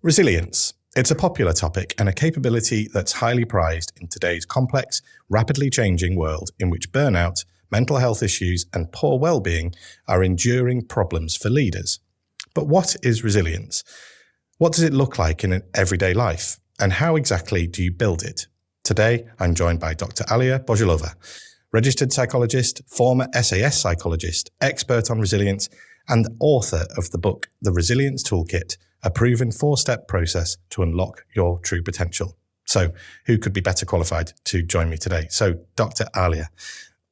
Resilience. It's a popular topic and a capability that's highly prized in today's complex, rapidly changing world in which burnout, mental health issues, and poor well-being are enduring problems for leaders. But what is resilience? What does it look like in an everyday life? And how exactly do you build it? Today, I'm joined by Dr. Alia Bojilova, registered psychologist, former SAS psychologist, expert on resilience, and author of the book, The Resilience Toolkit, a proven 4-step process to unlock your true potential. So who could be better qualified to join me today? So Dr. Alia,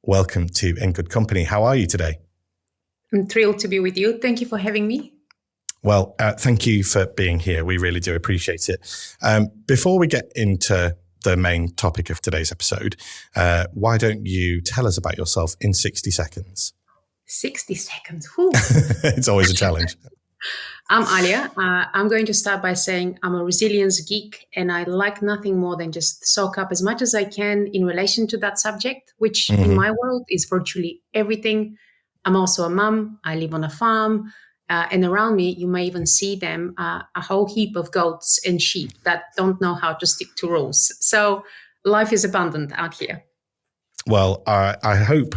welcome to In Good Company. How are you today? I'm thrilled to be with you. Thank you for having me. Well, thank you for being here. We really do appreciate it. Before we get into the main topic of today's episode, why don't you tell us about yourself in 60 seconds? 60 seconds. It's always a challenge. I'm Alia. I'm going to start by saying I'm a resilience geek, and I like nothing more than just soak up as much as I can in relation to that subject, which in my world is virtually everything. I'm also a mum. I live on a farm. And around me, you may even see them, a whole heap of goats and sheep that don't know how to stick to rules. So life is abundant out here. Well, I hope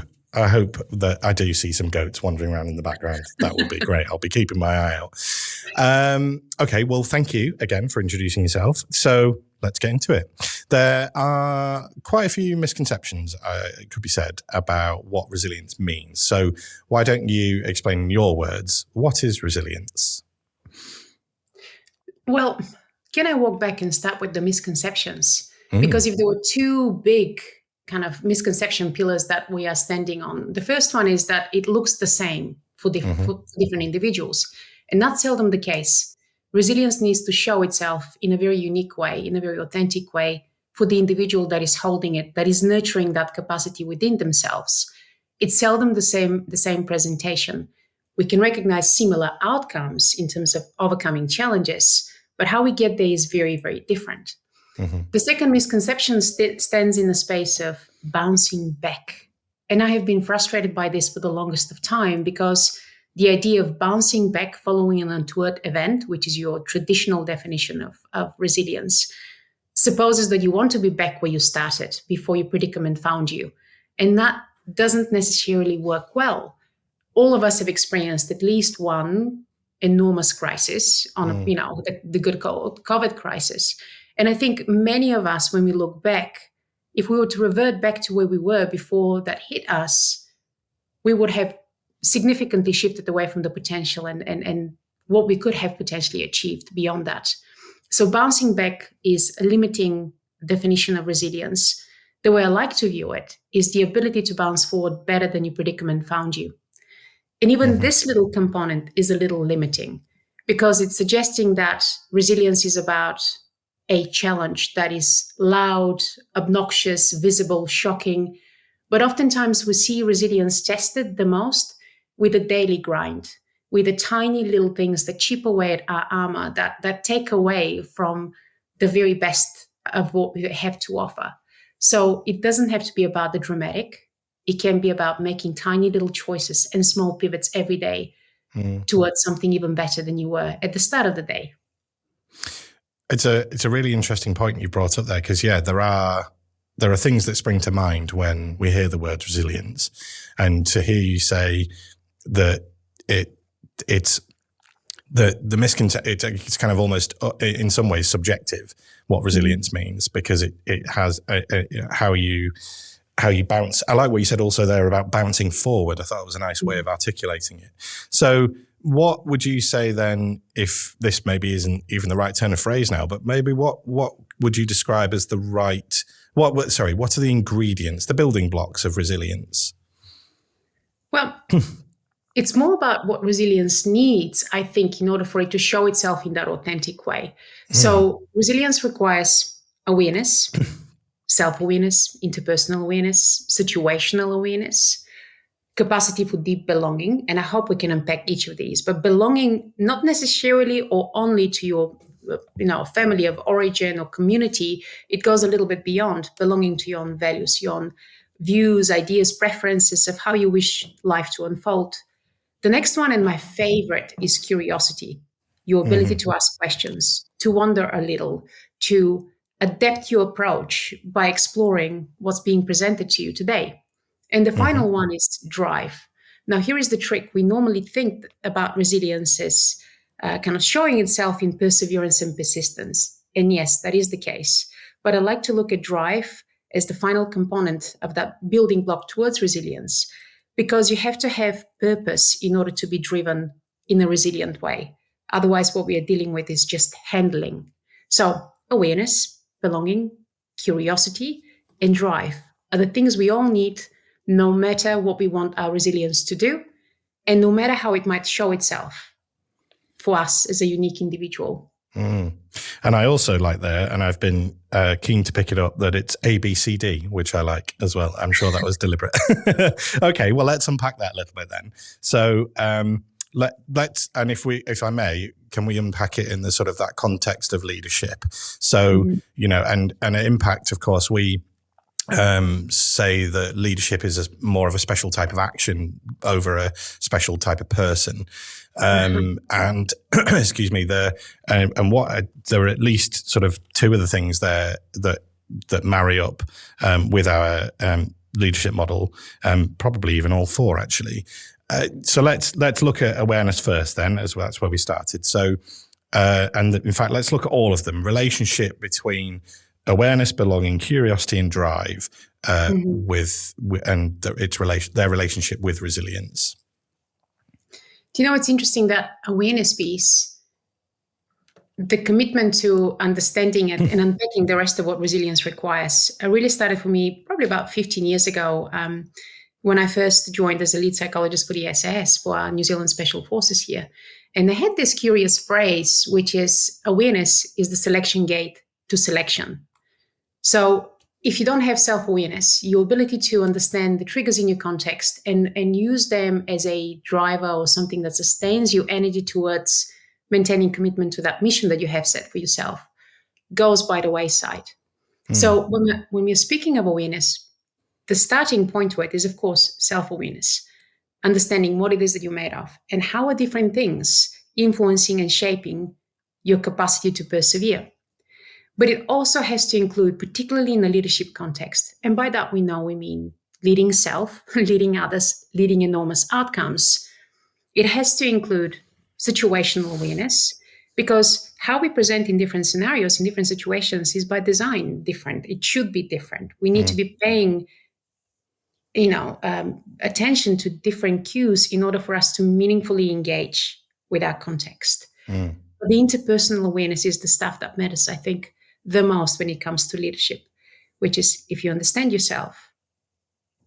that I do see some goats wandering around in the background. That would be great. I'll be keeping my eye out. Okay, well, thank you again for introducing yourself. So let's get into it. There are quite a few misconceptions, it could be said, about what resilience means. So why don't you explain in your words, what is resilience? Well, can I walk back and start with the misconceptions? Because if there were two big kind of misconception pillars that we are standing on, the first one is that it looks the same for different individuals. And that's seldom the case. Resilience needs to show itself in a very unique way, in a very authentic way for the individual that is holding it, that is nurturing that capacity within themselves. It's seldom the same presentation. We can recognize similar outcomes in terms of overcoming challenges, but how we get there is very, very different. The second misconception stands in the space of bouncing back. And I have been frustrated by this for the longest of time, because the idea of bouncing back following an untoward event, which is your traditional definition of resilience, supposes that you want to be back where you started before your predicament found you. And that doesn't necessarily work well. All of us have experienced at least one enormous crisis on, the good old COVID crisis. And I think many of us, when we look back, if we were to revert back to where we were before that hit us, we would have significantly shifted away from the potential and what we could have potentially achieved beyond that. So bouncing back is a limiting definition of resilience. The way I like to view it is the ability to bounce forward better than your predicament found you. And even this little component is a little limiting, because it's suggesting that resilience is about a challenge that is loud, obnoxious, visible, shocking. But oftentimes we see resilience tested the most with a daily grind, with the tiny little things that chip away at our armor, that take away from the very best of what we have to offer. So it doesn't have to be about the dramatic. It can be about making tiny little choices and small pivots every day towards something even better than you were at the start of the day. It's a really interesting point you brought up there, because there are things that spring to mind when we hear the word resilience, and to hear you say that it's kind of almost in some ways subjective what resilience means, because it has how you bounce. I like what you said also there about bouncing forward. I thought it was a nice way of articulating it. So what would you say then, if this maybe isn't even the right turn of phrase now, but maybe what would you describe as what are the ingredients, the building blocks of resilience? Well, it's more about what resilience needs, I think, in order for it to show itself in that authentic way. So resilience requires awareness, self-awareness, interpersonal awareness, situational awareness, capacity for deep belonging. And I hope we can unpack each of these. But belonging not necessarily or only to your family of origin or community. It goes a little bit beyond belonging to your own values, your own views, ideas, preferences of how you wish life to unfold. The next one, and my favorite, is curiosity, your ability to ask questions, to wander a little, to adapt your approach by exploring what's being presented to you today. And the final one is drive. Now, here is the trick. We normally think about resilience as kind of showing itself in perseverance and persistence. And yes, that is the case. But I like to look at drive as the final component of that building block towards resilience, because you have to have purpose in order to be driven in a resilient way. Otherwise, what we are dealing with is just handling. So awareness, belonging, curiosity, and drive are the things we all need, no matter what we want our resilience to do, and no matter how it might show itself for us as a unique individual. And I also like there, and I've been keen to pick it up, that it's ABCD, which I like as well. I'm sure that was deliberate. Okay, well, let's unpack that a little bit then. So let's, and if I may, can we unpack it in the sort of that context of leadership? So, and impact, of course, we say that leadership is more of a special type of action over a special type of person. And excuse me, there are at least sort of two of the things there that marry up with our leadership model, probably even all four actually. So let's look at awareness first then, as well. That's where we started. So and in fact, let's look at all of them. Relationship between awareness, belonging, curiosity, and drive, with their relationship with resilience. Do you know, it's interesting, that awareness piece, the commitment to understanding it and unpacking the rest of what resilience requires, really started for me probably about 15 years ago, when I first joined as a lead psychologist for the SAS, for our New Zealand Special Forces here. And they had this curious phrase, which is awareness is the selection gate to selection. So if you don't have self-awareness, your ability to understand the triggers in your context and use them as a driver or something that sustains your energy towards maintaining commitment to that mission that you have set for yourself, goes by the wayside. So when we're speaking of awareness, the starting point to it is, of course, self-awareness, understanding what it is that you're made of and how are different things influencing and shaping your capacity to persevere. But it also has to include, particularly in the leadership context, and by that we mean leading self, leading others, leading enormous outcomes. It has to include situational awareness, because how we present in different scenarios, in different situations, is by design different. It should be different. We need to be paying attention to different cues in order for us to meaningfully engage with our context. But the interpersonal awareness is the stuff that matters, I think, the most when it comes to leadership, which is, if you understand yourself,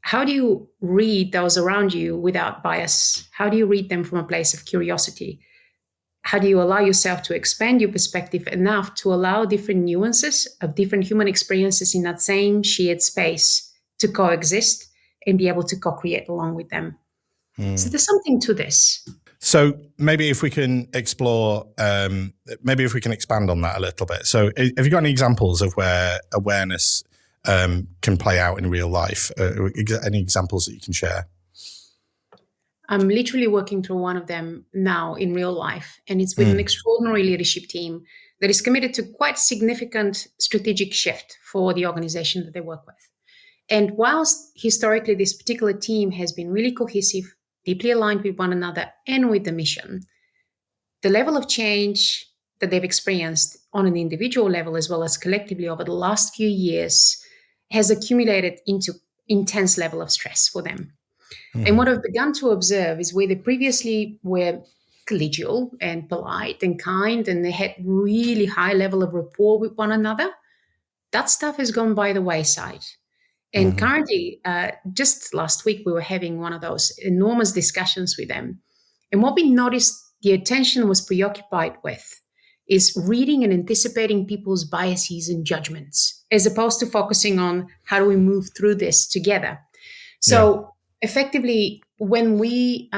how do you read those around you without bias? How do you read them from a place of curiosity? How do you allow yourself to expand your perspective enough to allow different nuances of different human experiences in that same shared space to coexist and be able to co-create along with them? So there's something to this. So maybe if we can explore, maybe if we can expand on that a little bit. So have you got any examples of where awareness can play out in real life? Any examples that you can share? I'm literally working through one of them now in real life, and it's with an extraordinary leadership team that is committed to quite significant strategic shift for the organization that they work with. And whilst historically this particular team has been really cohesive, deeply aligned with one another and with the mission, the level of change that they've experienced on an individual level as well as collectively over the last few years has accumulated into intense level of stress for them. And what I've begun to observe is where they previously were collegial and polite and kind, and they had really high level of rapport with one another, that stuff has gone by the wayside. And currently, just last week, we were having one of those enormous discussions with them. And what we noticed the attention was preoccupied with is reading and anticipating people's biases and judgments, as opposed to focusing on how do we move through this together. So effectively, when we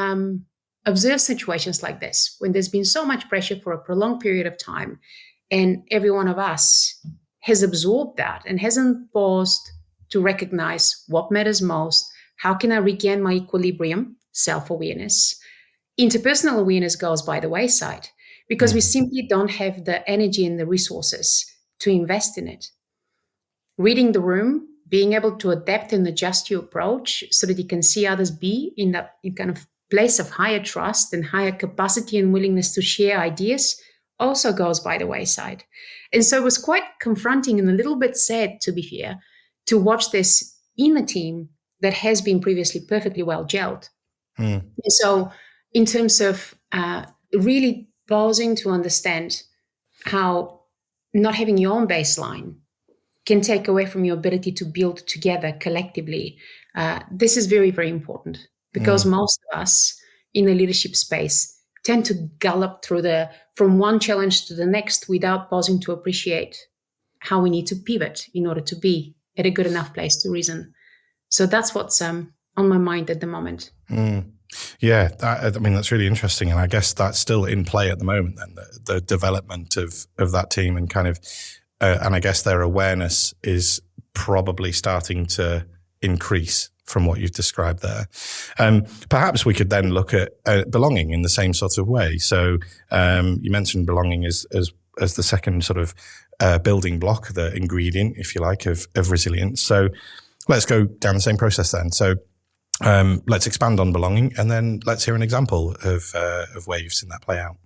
observe situations like this, when there's been so much pressure for a prolonged period of time, and every one of us has absorbed that and hasn't paused to recognize what matters most, how can I regain my equilibrium, self-awareness, interpersonal awareness goes by the wayside, because we simply don't have the energy and the resources to invest in it. Reading the room, being able to adapt and adjust your approach so that you can see others be in that kind of place of higher trust and higher capacity and willingness to share ideas also goes by the wayside. And so it was quite confronting and a little bit sad, to be fair, to watch this in a team that has been previously perfectly well gelled. And so in terms of really pausing to understand how not having your own baseline can take away from your ability to build together collectively. This is very, very important, because most of us in the leadership space tend to gallop from one challenge to the next without pausing to appreciate how we need to pivot in order to be at a good enough place to reason. So that's what's on my mind at the moment. Yeah, that's really interesting. And I guess that's still in play at the moment then, the development of that team and kind of, and I guess their awareness is probably starting to increase from what you've described there. Perhaps we could then look at belonging in the same sort of way. So you mentioned belonging as the second sort of building block, the ingredient, if you like, of resilience. So let's go down the same process then. So let's expand on belonging, and then let's hear an example of where you've seen that play out.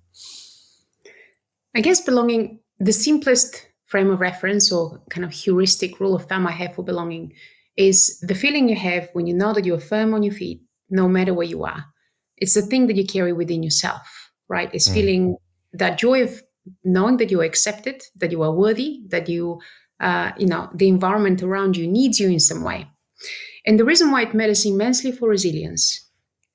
I guess belonging, the simplest frame of reference or kind of heuristic rule of thumb I have for belonging is the feeling you have when you know that you're firm on your feet, no matter where you are. It's the thing that you carry within yourself, right? It's feeling that joy of knowing that you are accepted, that you are worthy, that you, the environment around you needs you in some way. And the reason why it matters immensely for resilience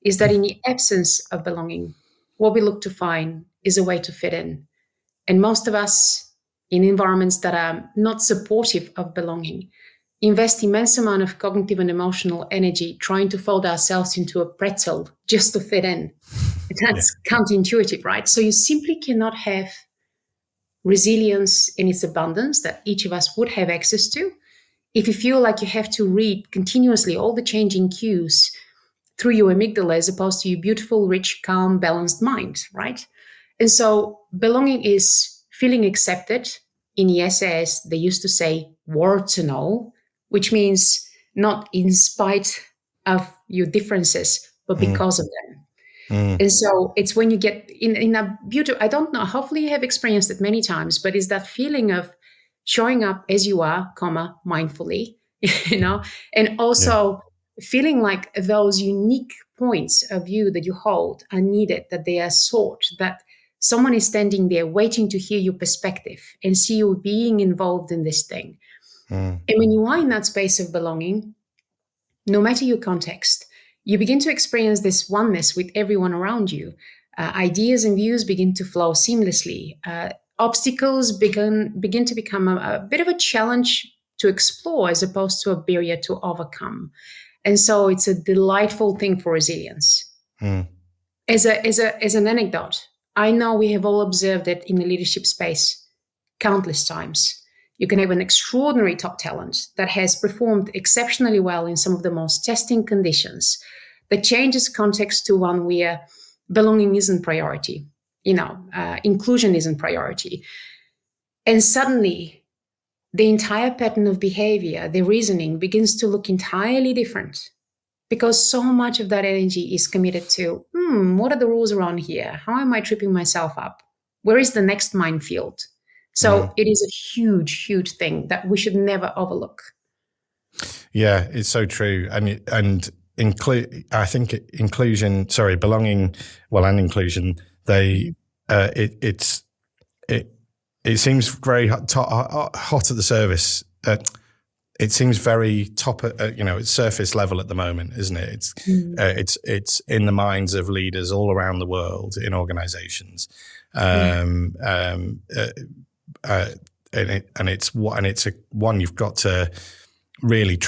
is that in the absence of belonging, what we look to find is a way to fit in. And most of us in environments that are not supportive of belonging invest immense amount of cognitive and emotional energy trying to fold ourselves into a pretzel just to fit in. That's counterintuitive, right? So you simply cannot have resilience in its abundance that each of us would have access to if you feel like you have to read continuously all the changing cues through your amygdala as opposed to your beautiful, rich, calm, balanced mind, right? And so belonging is feeling accepted in the SAS. They used to say warts and all, which means not in spite of your differences, but because of them. And so it's when you get in a beautiful, I don't know, hopefully you have experienced it many times, but it's that feeling of showing up as you are, mindfully, and also feeling like those unique points of view that you hold are needed, that they are sought, that someone is standing there waiting to hear your perspective and see you being involved in this thing. And when you are in that space of belonging, no matter your context, you begin to experience this oneness with everyone around you. Ideas and views begin to flow seamlessly. Obstacles begin to become a bit of a challenge to explore as opposed to a barrier to overcome. And so it's a delightful thing for resilience. As an anecdote, I know we have all observed it in the leadership space countless times. You can have an extraordinary top talent that has performed exceptionally well in some of the most testing conditions, that changes context to one where belonging isn't priority, inclusion isn't priority. And suddenly the entire pattern of behavior, the reasoning begins to look entirely different, because so much of that energy is committed to, what are the rules around here? How am I tripping myself up? Where is the next minefield? So it is a huge, huge thing that we should never overlook. Yeah, it's so true. I think belonging, and inclusion, it seems very hot at the surface. It seems very top, it's surface level at the moment, isn't it? It's in the minds of leaders all around the world in organizations. It's one you've got to really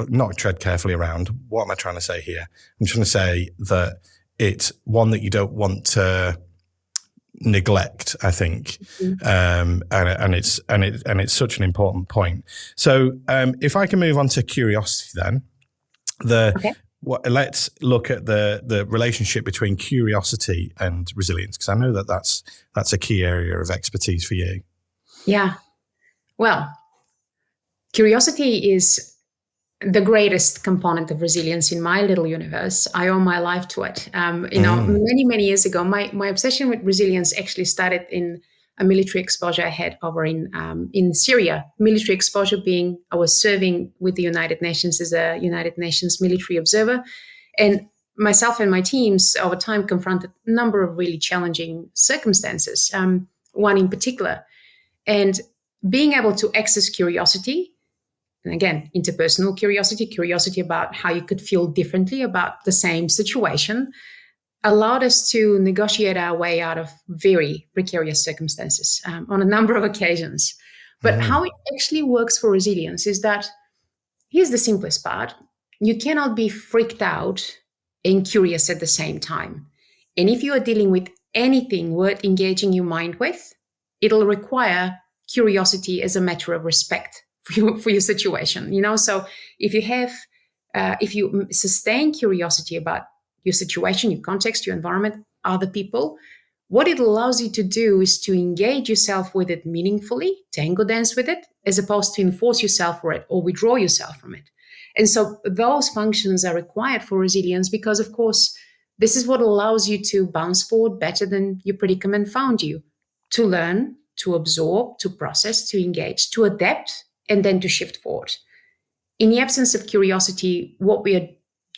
not tread carefully around. What am I trying to say here? I'm trying to say that it's one that you don't want to neglect, I think. And it's such an important point. So if I can move on to curiosity then, let's look at the relationship between curiosity and resilience, because I know that's a key area of expertise for you. Yeah. Well, curiosity is the greatest component of resilience in my little universe. I owe my life to it. Many years ago, my obsession with resilience actually started in a military exposure I had over in Syria. Military exposure being I was serving with the United Nations as a United Nations military observer, and myself and my teams over time confronted a number of really challenging circumstances. One in particular, and being able to access curiosity. And again, interpersonal curiosity about how you could feel differently about the same situation, allowed us to negotiate our way out of very precarious circumstances on a number of occasions. But how it actually works for resilience is that here's the simplest part. You cannot be freaked out and curious at the same time. And if you are dealing with anything worth engaging your mind with, it'll require curiosity as a matter of respect for your situation, So if you sustain curiosity about your situation, your context, your environment, other people, what it allows you to do is to engage yourself with it meaningfully, tango dance with it, as opposed to enforce yourself for it or withdraw yourself from it. And so those functions are required for resilience because, of course, this is what allows you to bounce forward better than your predicament found you, to learn, to absorb, to process, to engage, to adapt, and then to shift forward. In the absence of curiosity, what we are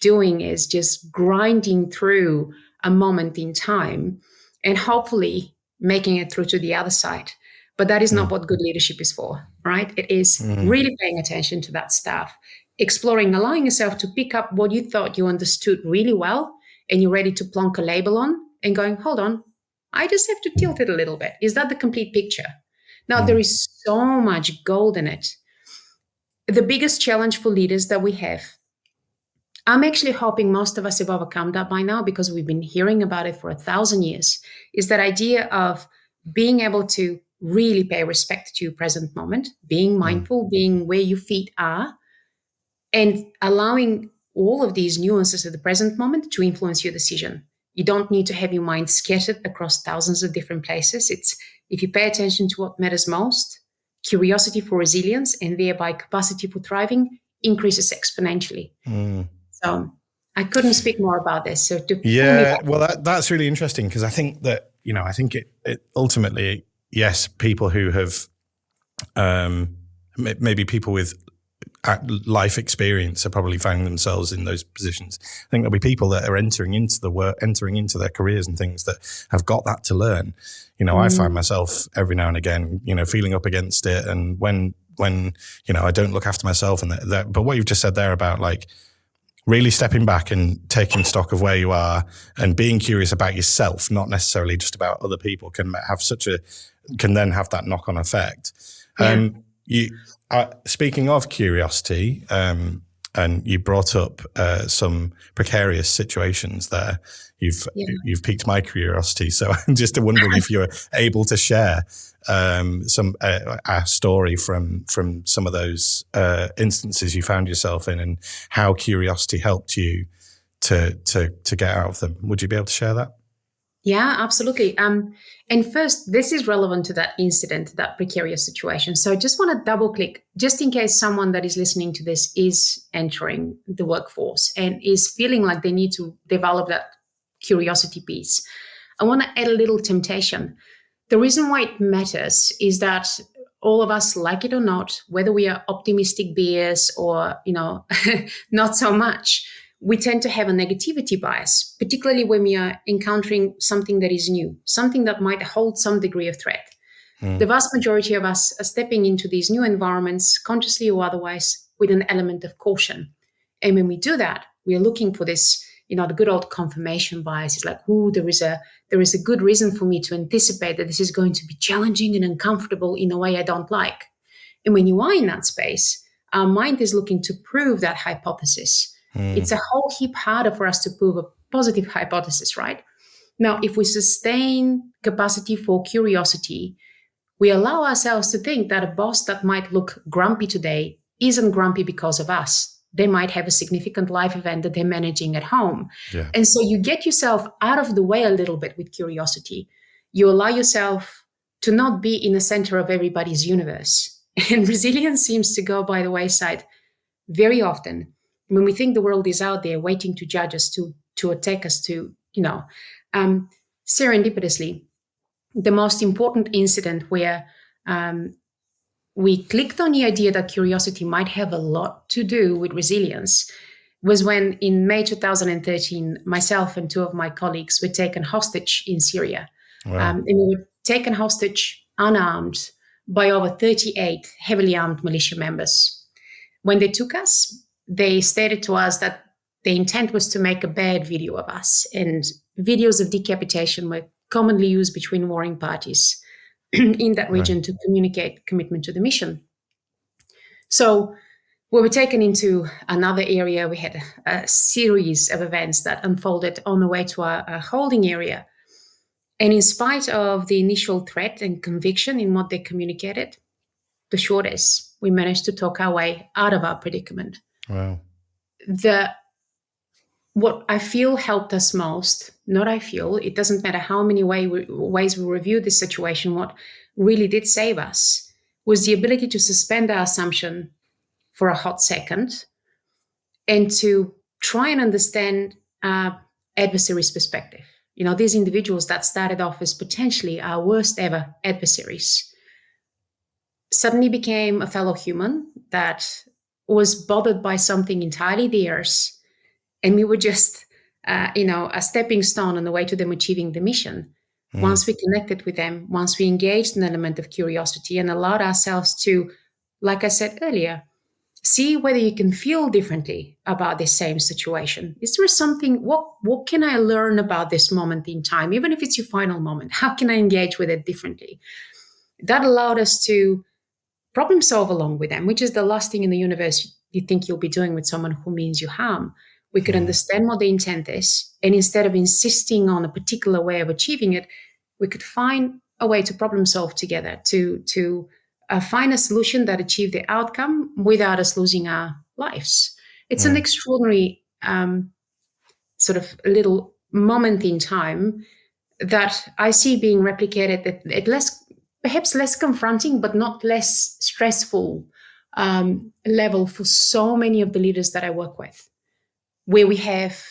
doing is just grinding through a moment in time and hopefully making it through to the other side. But that is not what good leadership is for, right? It is really paying attention to that stuff, exploring, allowing yourself to pick up what you thought you understood really well and you're ready to plonk a label on and going, hold on, I just have to tilt it a little bit. Is that the complete picture? Now, there is so much gold in it. The biggest challenge for leaders that we have, I'm actually hoping most of us have overcome that by now because we've been hearing about it for 1,000 years, is that idea of being able to really pay respect to your present moment, being mindful, being where your feet are, and allowing all of these nuances of the present moment to influence your decision. You don't need to have your mind scattered across thousands of different places. It's if you pay attention to what matters most, curiosity for resilience, and thereby capacity for thriving increases exponentially. So I couldn't speak more about this. So that's really interesting because I think that, I think it ultimately, yes, people who have maybe people with life experience are probably finding themselves in those positions. I think there'll be people that are entering into their careers and things that have got that to learn. I find myself every now and again, feeling up against it. And when I don't look after myself and that, but what you've just said there about like really stepping back and taking stock of where you are and being curious about yourself, not necessarily just about other people, can then have that knock-on effect. Speaking of curiosity, and you brought up some precarious situations there. You've piqued my curiosity, so I'm just wondering if you're able to share a story from some of those instances you found yourself in, and how curiosity helped you to get out of them. Would you be able to share that? Yeah, absolutely. And first, this is relevant to that incident, that precarious situation. So I just want to double click, just in case someone that is listening to this is entering the workforce and is feeling like they need to develop that curiosity piece. I want to add a little temptation. The reason why it matters is that all of us, like it or not, whether we are optimistic bears or, not so much, we tend to have a negativity bias, particularly when we are encountering something that is new, something that might hold some degree of threat. The vast majority of us are stepping into these new environments, consciously or otherwise, with an element of caution. And when we do that, we are looking for this, the good old confirmation bias. It's like, there is a good reason for me to anticipate that this is going to be challenging and uncomfortable in a way I don't like. And when you are in that space, our mind is looking to prove that hypothesis. It's a whole heap harder for us to prove a positive hypothesis, right? Now, if we sustain capacity for curiosity, we allow ourselves to think that a boss that might look grumpy today isn't grumpy because of us. they might have a significant life event that they're managing at home. Yeah. And so you get yourself out of the way a little bit with curiosity. You allow yourself to not be in the center of everybody's universe. And resilience seems to go by the wayside very often when we think the world is out there waiting to judge us, to attack us, serendipitously. The most important incident where we clicked on the idea that curiosity might have a lot to do with resilience was when in May 2013, myself and two of my colleagues were taken hostage in Syria. Wow. And we were taken hostage unarmed by over 38 heavily armed militia members. When they took us, they stated to us that the intent was to make a bad video of us, and videos of decapitation were commonly used between warring parties in that region to communicate commitment to the mission. So we were taken into another area. We had a series of events that unfolded on the way to our holding area. And in spite of the initial threat and conviction in what they communicated, the short is we managed to talk our way out of our predicament. Wow. What I feel helped us most, it doesn't matter how many ways we review this situation, what really did save us was the ability to suspend our assumption for a hot second and to try and understand our adversary's perspective. These individuals that started off as potentially our worst ever adversaries suddenly became a fellow human that was bothered by something entirely theirs. And we were just, a stepping stone on the way to them achieving the mission. Once we connected with them, once we engaged an element of curiosity and allowed ourselves to, like I said earlier, see whether you can feel differently about this same situation. Is there something, what can I learn about this moment in time? Even if it's your final moment, how can I engage with it differently? That allowed us to problem solve along with them, which is the last thing in the universe you think you'll be doing with someone who means you harm. We could understand what the intent is. And instead of insisting on a particular way of achieving it, we could find a way to problem solve together, to find a solution that achieved the outcome without us losing our lives. It's an extraordinary sort of little moment in time that I see being replicated at perhaps less confronting, but not less stressful level for so many of the leaders that I work with, where we have,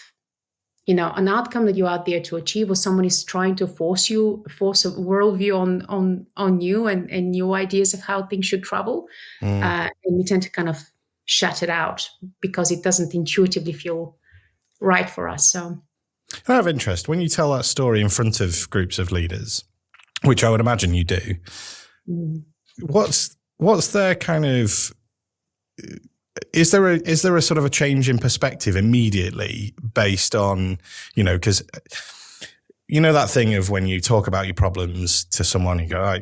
an outcome that you're out there to achieve, or someone is trying to force a worldview on you and new ideas of how things should travel. And we tend to kind of shut it out because it doesn't intuitively feel right for us. So I have interest when you tell that story in front of groups of leaders, which I would imagine you do. What's their kind of, is there a sort of a change in perspective immediately based on, because that thing of when you talk about your problems to someone, you go,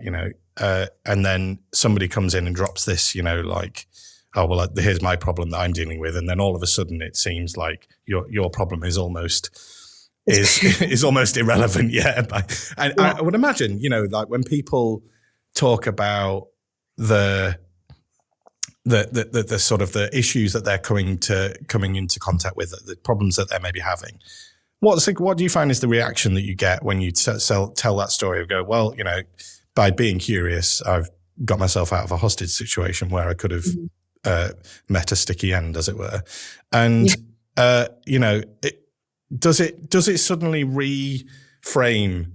and then somebody comes in and drops this, like, oh, well, here's my problem that I'm dealing with. And then all of a sudden it seems like your problem is almost irrelevant. Yeah. I would imagine, like when people talk about the sort of the issues that they're coming into contact with, the problems that they may be having, what do you find is the reaction that you get when you tell that story of go, well, by being curious, I've got myself out of a hostage situation where I could have met a sticky end, as it were. And, does it suddenly reframe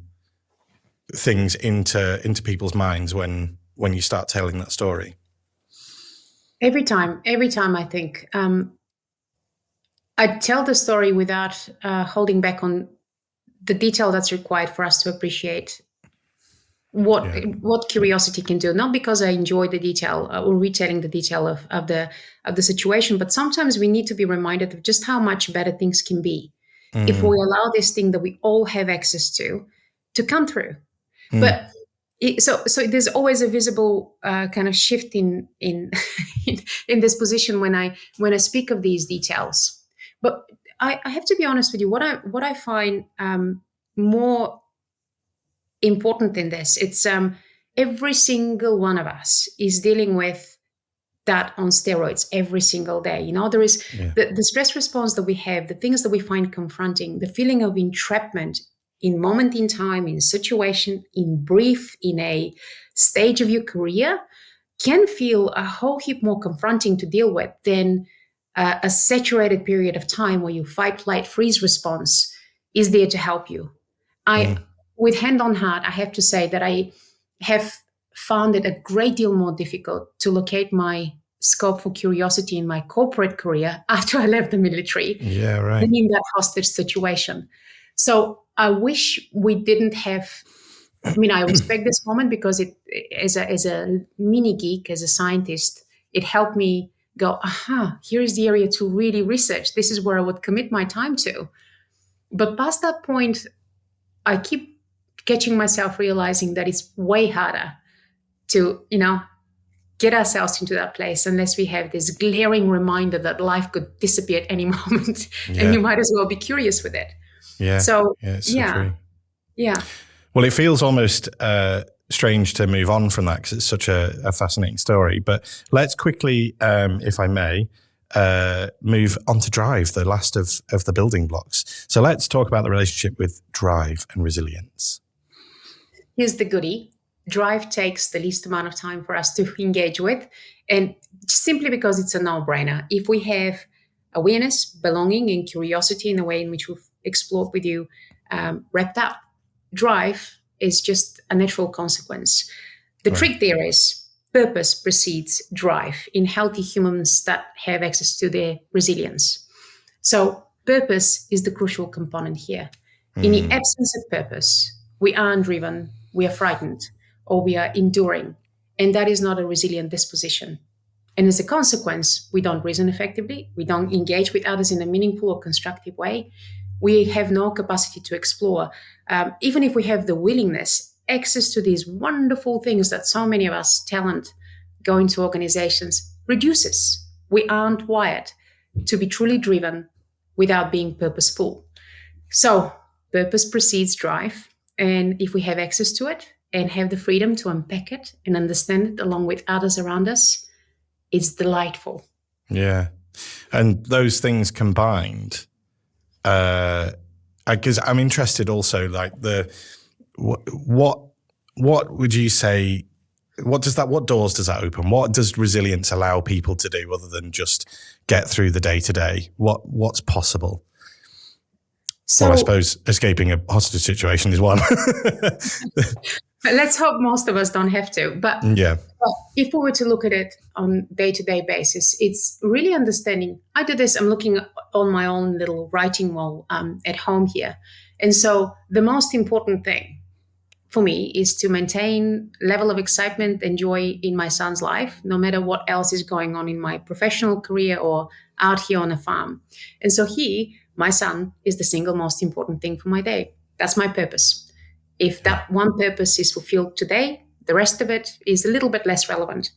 things into people's minds when you start telling that story? Every time I think I tell the story without holding back on the detail that's required for us to appreciate what curiosity can do. Not because I enjoy the detail or retelling the detail of the situation, but sometimes we need to be reminded of just how much better things can be if we allow this thing that we all have access to come through. But so there's always a visible kind of shift in in this position when I speak of these details. But I have to be honest with you. What I find more important in this, it's every single one of us is dealing with that on steroids every single day. You know, there is the stress response that we have, the things that we find confronting, the feeling of entrapment in moment in time, in situation, in brief, in a stage of your career, can feel a whole heap more confronting to deal with than a saturated period of time where your fight, flight, freeze response is there to help you. With hand on heart, I have to say that I have found it a great deal more difficult to locate my scope for curiosity in my corporate career after I left the military than in that hostage situation. So I wish we didn't have, I mean, I respect this moment because it, as a mini geek, as a scientist, it helped me go, here is the area to really research. This is where I would commit my time to. But past that point, I keep catching myself realizing that it's way harder to, get ourselves into that place unless we have this glaring reminder that life could disappear at any moment and you might as well be curious with it. It's so true. Yeah. Well, it feels almost strange to move on from that because it's such a fascinating story. But let's quickly, if I may, move on to drive, the last of the building blocks. So let's talk about the relationship with drive and resilience. Here's the goodie. Drive takes the least amount of time for us to engage with, and simply because it's a no-brainer. If we have awareness, belonging, and curiosity in the way in which we've explored with you wrapped up, drive is just a natural consequence. The trick there is purpose precedes drive in healthy humans that have access to their resilience. So purpose is the crucial component here. In the absence of purpose, we aren't driven, we are frightened, or we are enduring. And that is not a resilient disposition. And as a consequence, we don't reason effectively. We don't engage with others in a meaningful or constructive way. We have no capacity to explore. Even if we have the willingness, access to these wonderful things that so many of us talent go into organizations reduces. We aren't wired to be truly driven without being purposeful. So purpose precedes drive. And if we have access to it, and have the freedom to unpack it and understand it along with others around us, it's delightful. Yeah. And those things combined, because I'm interested also, like what would you say, what doors does that open? What does resilience allow people to do other than just get through the day to day? What's possible? So, well, I suppose escaping a hostage situation is one. Let's hope most of us don't have to. But if we were to look at it on day-to-day basis, it's really understanding. I do this, I'm looking on my own little writing wall at home here. And so the most important thing for me is to maintain level of excitement and joy in my son's life, no matter what else is going on in my professional career or out here on a farm. And so my son is the single most important thing for my day. That's my purpose. If that one purpose is fulfilled today, the rest of it is a little bit less relevant.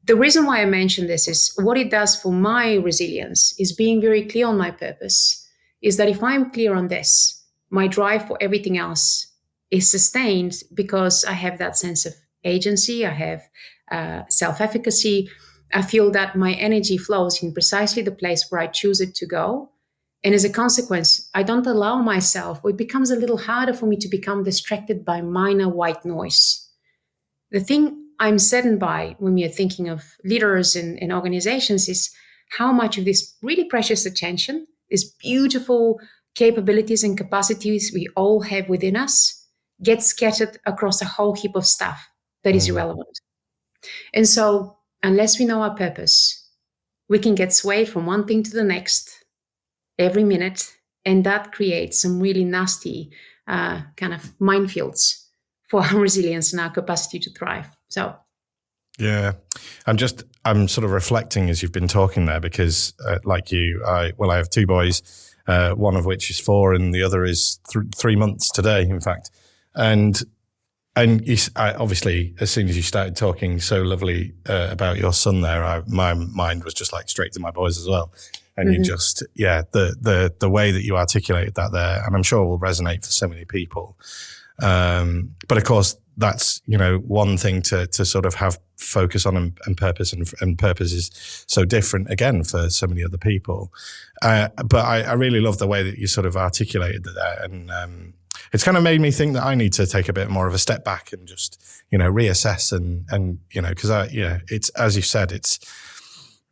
The reason why I mention this is what it does for my resilience is being very clear on my purpose, is that if I'm clear on this, my drive for everything else is sustained because I have that sense of agency, I have self-efficacy. I feel that my energy flows in precisely the place where I choose it to go. And as a consequence, I don't allow myself, or it becomes a little harder for me to become distracted by minor white noise. The thing I'm saddened by when we are thinking of leaders and organizations is how much of this really precious attention, these beautiful capabilities and capacities we all have within us, gets scattered across a whole heap of stuff that is irrelevant. And so unless we know our purpose, we can get swayed from one thing to the next every minute, and that creates some really nasty kind of minefields for our resilience and our capacity to thrive. So, yeah, I'm sort of reflecting as you've been talking there because, like you, I have 2 boys, one of which is 4, and the other is 3 months today, in fact, and obviously, as soon as you started talking so lovely about your son there, my mind was just like straight to my boys as well. And you just, the way that you articulated that there, and I'm sure will resonate for so many people. But of course, that's, you know, one thing to sort of have focus on and purpose, and purpose is so different again for so many other people. But I really love the way that you sort of articulated that, and it's kind of made me think that I need to take a bit more of a step back and just, you know, reassess and you know, because it's, as you said,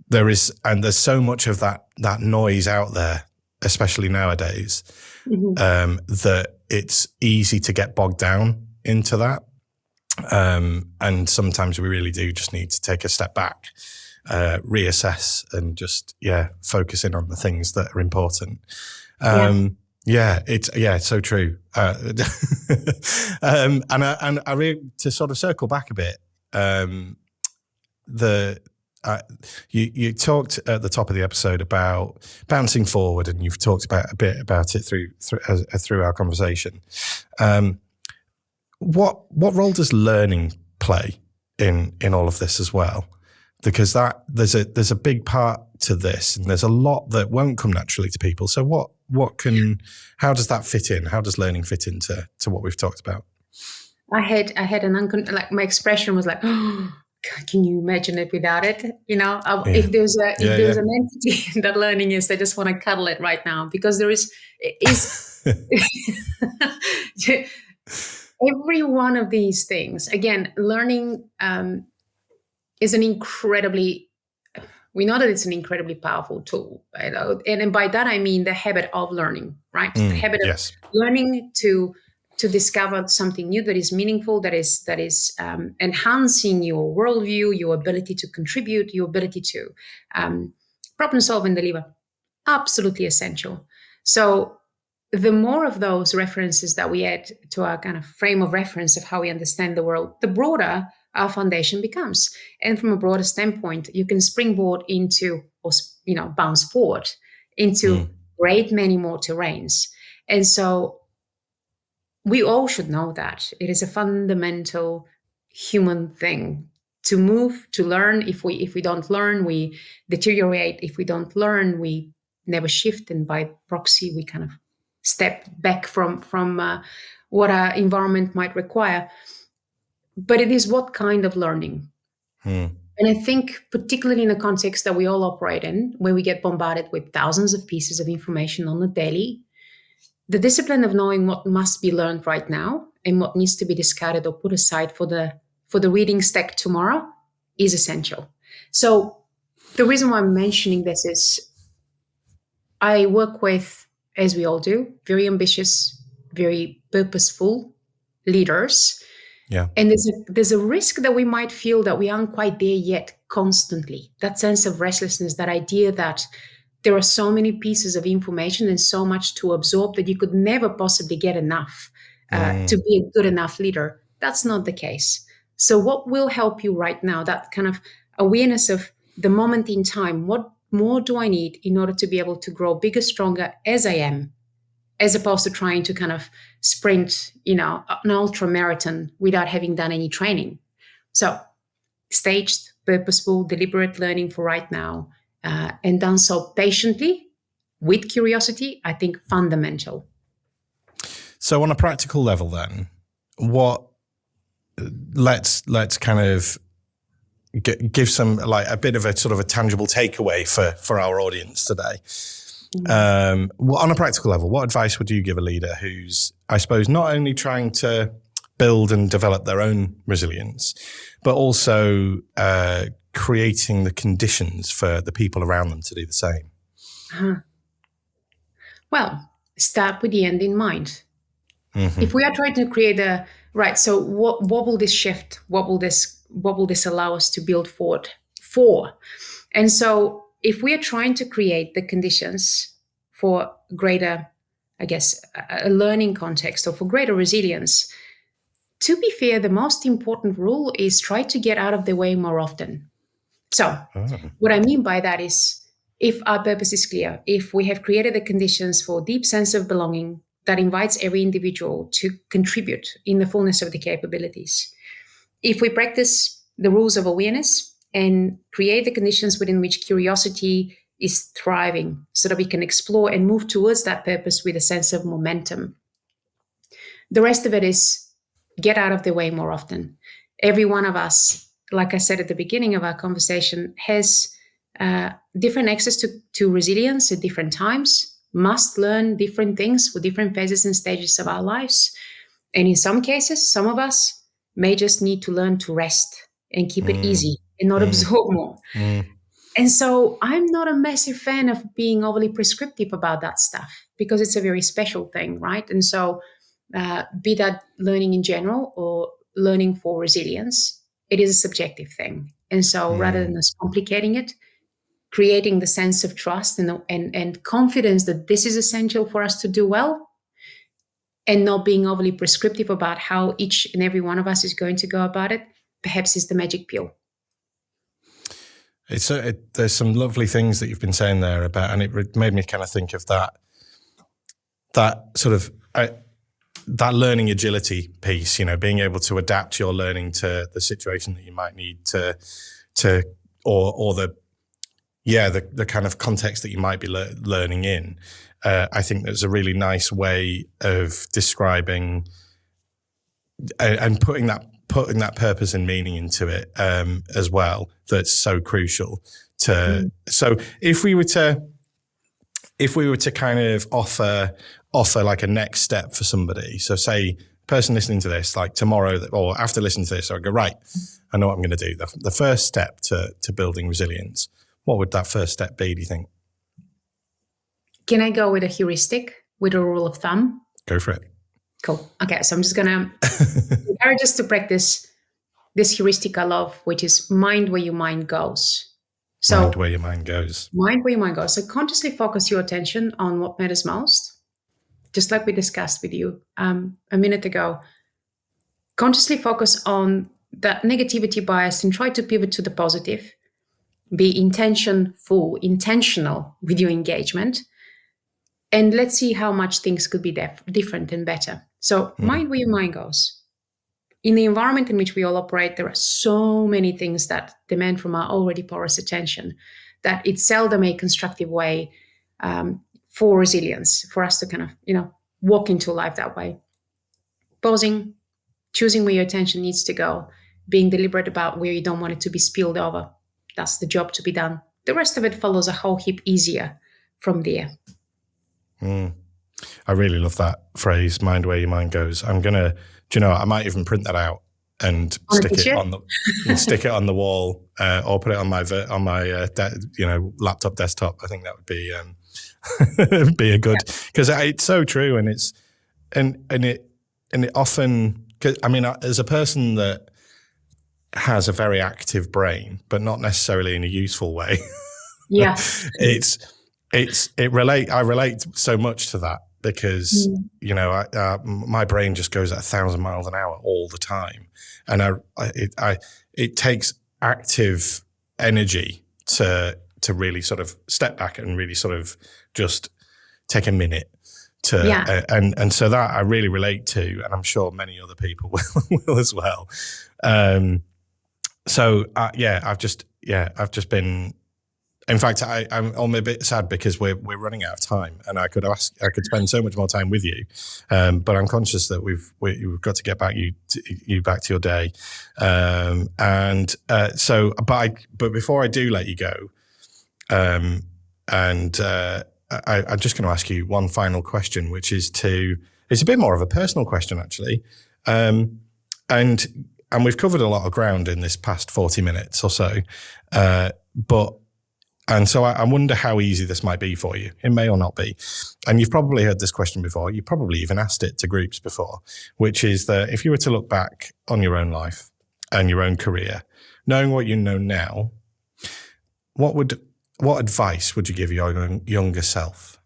there's so much of that noise out there, especially nowadays, that it's easy to get bogged down into that. And sometimes we really do just need to take a step back, reassess, and just, focus in on the things that are important. It's so true. And I really, to sort of circle back a bit, you talked at the top of the episode about bouncing forward, and you've talked a bit about it through our conversation. What role does learning play in all of this as well? Because there's a big part to this, and there's a lot that won't come naturally to people. So how does that fit in? How does learning fit into what we've talked about? I had like my expression was like, oh, can you imagine it without it? You know, if there's an entity that learning is, I just want to cuddle it right now, because there is every one of these things. Again, learning is we know that it's an incredibly powerful tool, right? And by that I mean the habit of learning, right? The habit of learning to discover something new that is meaningful, that is enhancing your worldview, your ability to contribute, your ability to problem solve and deliver. Absolutely essential. So the more of those references that we add to our kind of frame of reference of how we understand the world, the broader our foundation becomes. And from a broader standpoint, you can springboard into, or, you know, bounce forward into great many more terrains. And so we all should know that it is a fundamental human thing to move, to learn. If we don't learn, we deteriorate. If we don't learn, we never shift. And by proxy, we kind of step back from what our environment might require. But it is what kind of learning? And I think particularly in the context that we all operate in, where we get bombarded with thousands of pieces of information on the daily, the discipline of knowing what must be learned right now and what needs to be discarded or put aside for the reading stack tomorrow is essential. So the reason why I'm mentioning this is I work with, as we all do, very ambitious, very purposeful leaders. Yeah. And there's a risk that we might feel that we aren't quite there yet constantly. That sense of restlessness, that idea that there are so many pieces of information and so much to absorb that you could never possibly get enough to be a good enough leader. That's not the case. So what will help you right now, that kind of awareness of the moment in time, what more do I need in order to be able to grow bigger, stronger as I am, as opposed to trying to kind of sprint, you know, an ultra marathon without having done any training. So staged, purposeful, deliberate learning for right now, and done so patiently with curiosity, I think fundamental. So on a practical level then, let's kind of give some, like, a bit of a sort of a tangible takeaway for our audience today. On a practical level, what advice would you give a leader who's, I suppose, not only trying to build and develop their own resilience, but also creating the conditions for the people around them to do the same? Well, start with the end in mind. If we are trying to create so what will this shift? What will this allow us to build forward for? And so if we are trying to create the conditions for greater, I guess, a learning context, or for greater resilience, to be fair, the most important rule is try to get out of the way more often. So what I mean by that is, if our purpose is clear, if we have created the conditions for a deep sense of belonging that invites every individual to contribute in the fullness of the capabilities, if we practice the rules of awareness and create the conditions within which curiosity is thriving so that we can explore and move towards that purpose with a sense of momentum, the rest of it is get out of the way more often. Every one of us, like I said at the beginning of our conversation, has different access to resilience at different times, must learn different things for different phases and stages of our lives. And in some cases, some of us may just need to learn to rest and keep it easy and not absorb more. And so I'm not a massive fan of being overly prescriptive about that stuff because it's a very special thing, right? And so be that learning in general or learning for resilience, it is a subjective thing. And so rather than us complicating it, creating the sense of trust and confidence that this is essential for us to do well, and not being overly prescriptive about how each and every one of us is going to go about it, perhaps is the magic pill. There's some lovely things that you've been saying there about, and it made me kind of think of that sort of that learning agility piece. Being able to adapt your learning to the situation that you might need to or the kind of context that you might be learning in. I think there's a really nice way of describing and putting that purpose and meaning into it as well. That's so crucial to. So if we were to kind of offer like a next step for somebody, so say person listening to this, like tomorrow or after listening to this, I go, right, I know what I'm going to do. The first step to building resilience, what would that first step be, do you think? Can I go with a heuristic, with a rule of thumb? Go for it. Cool. Okay, so I'm just going to encourage us to practice this heuristic I love, which is mind where your mind goes. So mind where your mind goes. Mind where your mind goes. So consciously focus your attention on what matters most, just like we discussed with you a minute ago. Consciously focus on that negativity bias and try to pivot to the positive. Be intentional with your engagement. And let's see how much things could be different and better. So mind where your mind goes. In the environment in which we all operate, there are so many things that demand from our already porous attention that it's seldom a constructive way for resilience, for us to kind of, walk into life that way. Pausing, choosing where your attention needs to go, being deliberate about where you don't want it to be spilled over. That's the job to be done. The rest of it follows a whole heap easier from there. I really love that phrase, mind where your mind goes. I'm going to, I might even print that out and stick it on the wall or put it on my laptop desktop. I think that would be be a good, because it's so true. And it often, as a person that has a very active brain, but not necessarily in a useful way. Yeah. I relate so much to that because, my brain just goes at 1,000 miles an hour all the time. And it takes active energy to really sort of step back and really sort of just take a minute to, and so that I really relate to, and I'm sure many other people will as well. I've just been. In fact, I'm a bit sad because we're running out of time, and I could spend so much more time with you, but I'm conscious that we've got to get back back to your day, but before I do let you go, I'm just going to ask you one final question, which is it's a bit more of a personal question actually, and we've covered a lot of ground in this past 40 minutes or so, And so I wonder how easy this might be for you. It may or not be. And you've probably heard this question before. You probably even asked it to groups before, which is that if you were to look back on your own life and your own career, knowing what you know now, what advice would you give your younger self?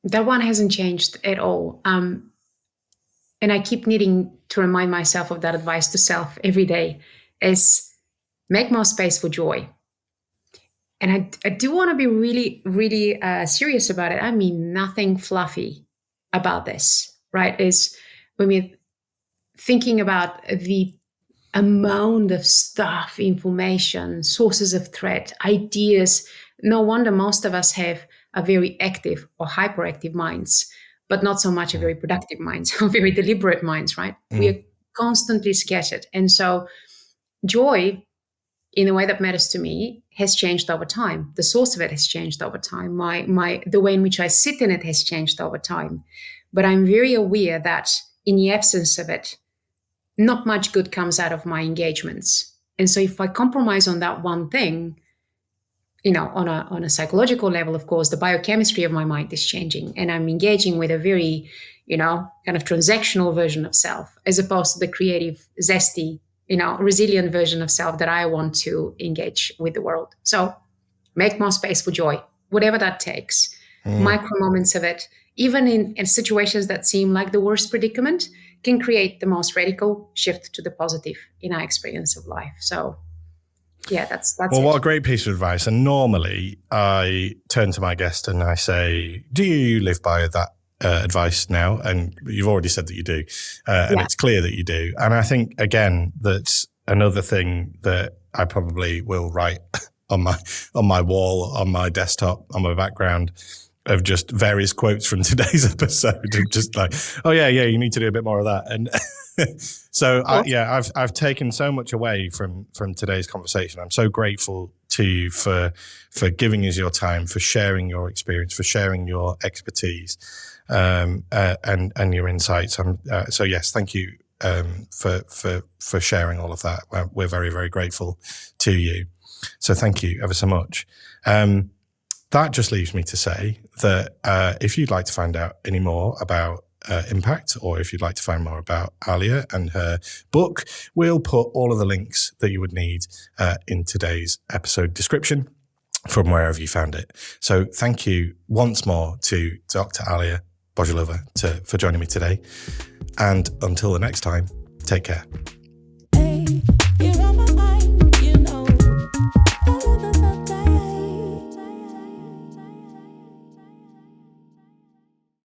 That one hasn't changed at all. And I keep needing to remind myself of that advice to self every day is make more space for joy. And I do want to be really, really serious about it. I mean, nothing fluffy about this, right? Is when we're thinking about the amount of stuff, information, sources of threat, ideas. No wonder most of us have a very active or hyperactive minds. but not so much a very productive minds or very deliberate minds, right? We are constantly scattered. And so joy, in a way that matters to me, has changed over time. The source of it has changed over time. The way in which I sit in it has changed over time. But I'm very aware that in the absence of it, not much good comes out of my engagements. And so if I compromise on that one thing, on a psychological level, of course, the biochemistry of my mind is changing, and I'm engaging with a very, kind of transactional version of self, as opposed to the creative, zesty, resilient version of self that I want to engage with the world. So make more space for joy, whatever that takes. Micro moments of it, even in situations that seem like the worst predicament, can create the most radical shift to the positive in our experience of life. So yeah, that's well, it. What a great piece of advice. And normally I turn to my guest and I say, do you live by that advice now? And you've already said that you do. And it's clear that you do. And I think, again, that's another thing that I probably will write on my wall, on my desktop, on my background, of just various quotes from today's episode, of just like, oh yeah, you need to do a bit more of that. And so I've taken so much away from today's conversation. I'm so grateful to you for giving us your time, for sharing your experience, for sharing your expertise, and your insights. So yes, thank you for sharing all of that. We're very, very grateful to you. So thank you ever so much. That just leaves me to say that if you'd like to find out any more about Impact, or if you'd like to find more about Alia and her book, we'll put all of the links that you would need in today's episode description from wherever you found it. So thank you once more to Dr. Alia Bojilova for joining me today. And until the next time, take care.